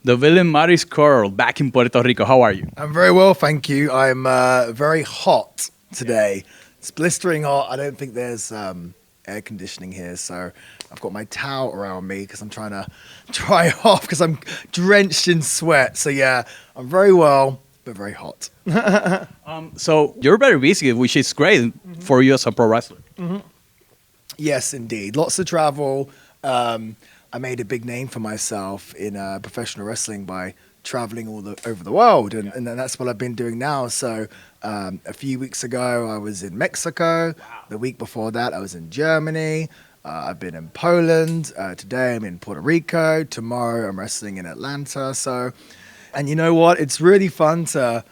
the Villain Marty Scurll back in Puerto Rico. How are you? I'm very well, thank you. I'm very hot today. It's blistering hot. I don't think there's air conditioning here, so I've got my towel around me because I'm trying to dry off because I'm drenched in sweat. So yeah, I'm very well, but very hot. So you're very busy, which is great for you as a pro wrestler. Yes, indeed. Lots of travel. I made a big name for myself in professional wrestling by traveling over the world, and that's what I've been doing now. So a few weeks ago, I was in Mexico. Wow. The week before that, I was in Germany. I've been in Poland. Today, I'm in Puerto Rico. Tomorrow, I'm wrestling in Atlanta. So, and you know what? It's really fun to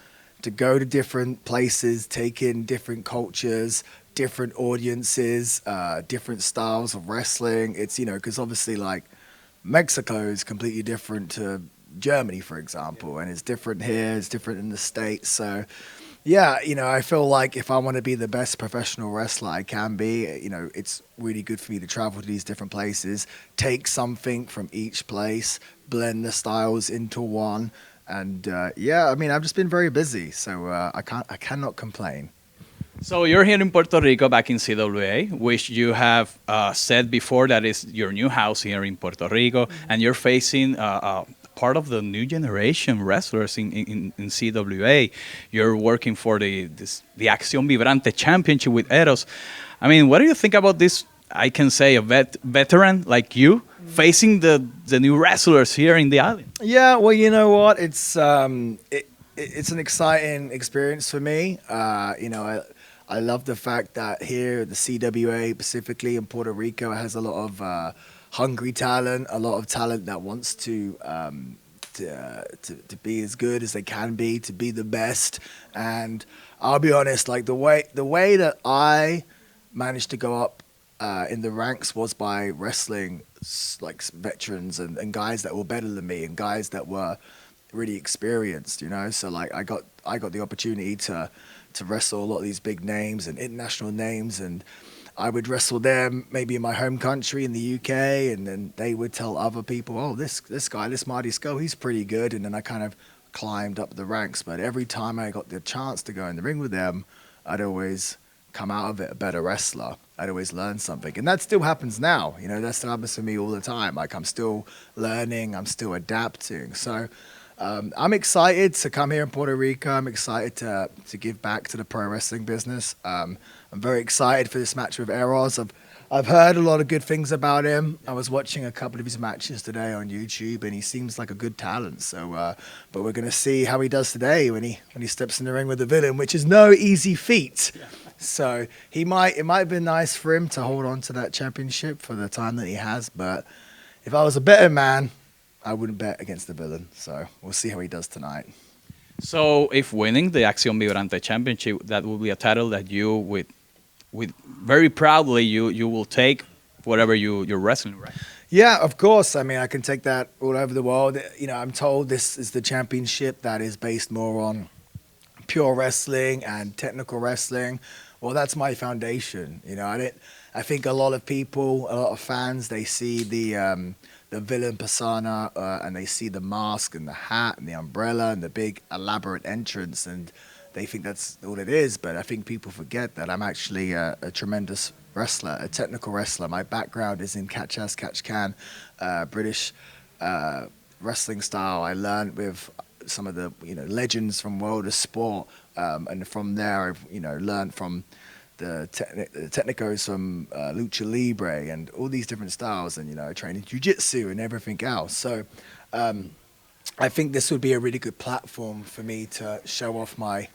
go to different places, take in different cultures, different audiences, different styles of wrestling. It's, because obviously like Mexico is completely different to Germany, for example, and it's different here, it's different in the States. So yeah, I feel like if I want to be the best professional wrestler I can be, it's really good for me to travel to these different places, take something from each place, blend the styles into one. And yeah, I've just been very busy, so I cannot complain. So you're here in Puerto Rico, back in CWA, which you have said before that is your new house here in Puerto Rico, and you're facing part of the new generation wrestlers in CWA. You're working for the Accion Vibrante Championship with Eros. What do you think about this? I can say a veteran like you facing the new wrestlers here in the island. Yeah, well, you know what? It's it's an exciting experience for me. I love the fact that here, the CWA, specifically in Puerto Rico, has a lot of hungry talent, a lot of talent that wants to be as good as they can be, to be the best. And I'll be honest, like the way that I managed to go up in the ranks was by wrestling like veterans and guys that were better than me and guys that were really experienced. So like I got the opportunity to wrestle a lot of these big names and international names, and I would wrestle them maybe in my home country in the UK, and then they would tell other people, oh, this guy, this Marty Scurll, he's pretty good. And then I kind of climbed up the ranks. But every time I got the chance to go in the ring with them, I'd always come out of it a better wrestler. I'd always learn something. And that still happens now. That still happens to me all the time. Like I'm still learning, I'm still adapting. So I'm excited to come here in Puerto Rico. I'm excited to give back to the pro wrestling business. I'm very excited for this match with Eros. I've heard a lot of good things about him. I was watching a couple of his matches today on YouTube, and he seems like a good talent. So, but we're gonna see how he does today when he steps in the ring with the Villain, which is no easy feat. Yeah. So it might have been nice for him to hold on to that championship for the time that he has. But if I was a better man, I wouldn't bet against the Villain. So we'll see how he does tonight. So if winning the Accion Vibrante Championship, that will be a title that you with very proudly you will take whatever you're wrestling, right? Yeah, of course. I can take that all over the world. I'm told this is the championship that is based more on pure wrestling and technical wrestling. Well, that's my foundation. I think a lot of people, a lot of fans, they see the Villain persona and they see the mask and the hat and the umbrella and the big elaborate entrance, and they think that's all it is. But I think people forget that I'm actually a tremendous wrestler, a technical wrestler. My background is in catch as catch can, British wrestling style. I learned with some of the legends from world of sport, and from there I've learned from the technicos from Lucha Libre and all these different styles, and I train in jiu-jitsu and everything else. So I think this would be a really good platform for me to show off my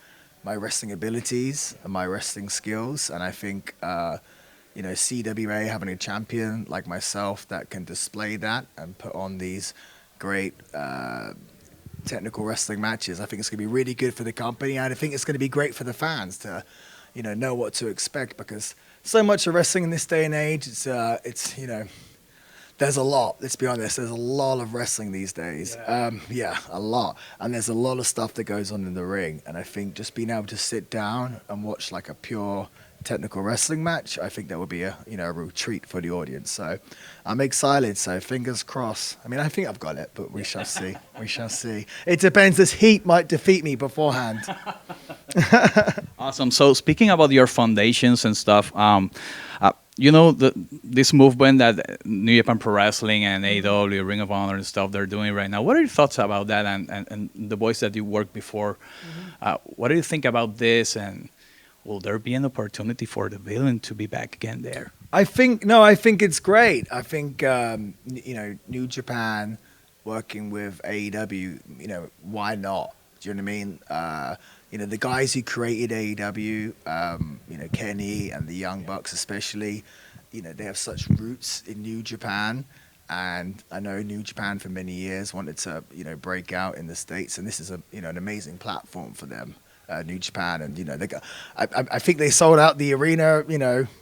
wrestling abilities and my wrestling skills. And I think CWA having a champion like myself that can display that and put on these great technical wrestling matches, I think it's going to be really good for the company, and I think it's going to be great for the fans to know what to expect, because so much of wrestling in this day and age, it's there's a lot. Let's be honest. There's a lot of wrestling these days. Yeah, a lot. And there's a lot of stuff that goes on in the ring. And I think just being able to sit down and watch like a pure technical wrestling match, I think that would be a a real treat for the audience. So I'm excited. So fingers crossed. I mean, I think I've got it, but we shall see. We shall see. It depends. This heat might defeat me beforehand. Awesome. So speaking about your foundations and stuff, this movement that New Japan Pro Wrestling and AEW, Ring of Honor and stuff they're doing right now. What are your thoughts about that and the boys that you worked before? What do you think about this? And will there be an opportunity for the Villain to be back again there? I think it's great. I think New Japan working with AEW, why not? Do you know what I mean? The guys who created AEW, Kenny and the Young Bucks especially, they have such roots in New Japan. And I know New Japan for many years wanted to, break out in the States, and this is an amazing platform for them. New Japan, and I think they sold out the arena,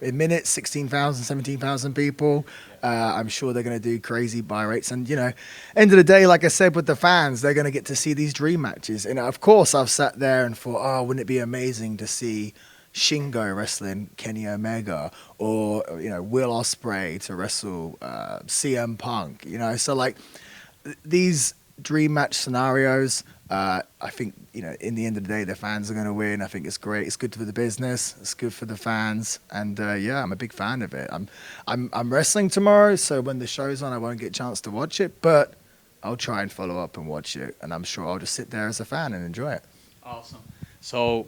in minutes, 16,000, 17,000 people. I'm sure they're going to do crazy buy rates, and end of the day, like I said, with the fans, they're going to get to see these dream matches. And of course, I've sat there and thought, oh, wouldn't it be amazing to see Shingo wrestling Kenny Omega, or Will Ospreay to wrestle CM Punk, so like these dream match scenarios. I think in the end of the day, the fans are going to win. I think it's great. It's good for the business. It's good for the fans, and I'm a big fan of it. I'm wrestling tomorrow, so when the show's on, I won't get a chance to watch it, but I'll try and follow up and watch it, and I'm sure I'll just sit there as a fan and enjoy it. Awesome. So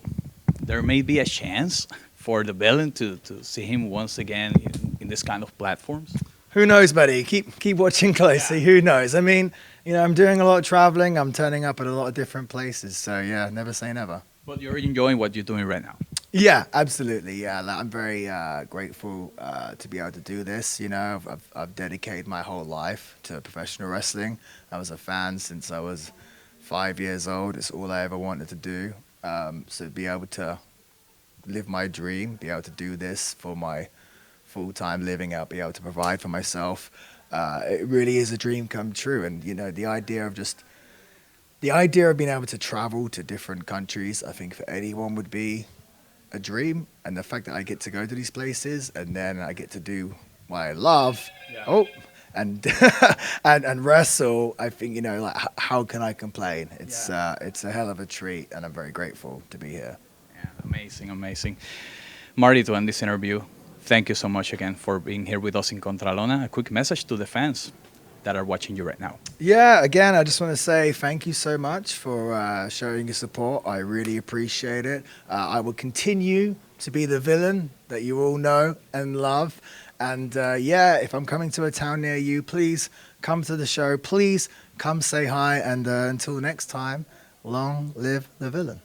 there may be a chance for the Villain to see him once again in this kind of platforms. Who knows, buddy? Keep watching closely. Yeah. Who knows? I mean, I'm doing a lot of traveling. I'm turning up at a lot of different places. So yeah, never say never. But you're enjoying what you're doing right now. Yeah, absolutely. Yeah, I'm very grateful to be able to do this. I've dedicated my whole life to professional wrestling. I was a fan since I was 5 years old. It's all I ever wanted to do. So be able to live my dream, be able to do this for my full-time living, I'll be able to provide for myself. It really is a dream come true. And, the idea of being able to travel to different countries, I think for anyone would be a dream. And the fact that I get to go to these places and then I get to do what I love, and and wrestle, I think, how can I complain? It's a hell of a treat, and I'm very grateful to be here. Yeah, amazing. Marty, to end this interview, thank you so much again for being here with us in Contralona. A quick message to the fans that are watching you right now. Yeah, again, I just want to say thank you so much for showing your support. I really appreciate it. I will continue to be the Villain that you all know and love. And if I'm coming to a town near you, please come to the show. Please come say hi. And until next time, long live the Villain.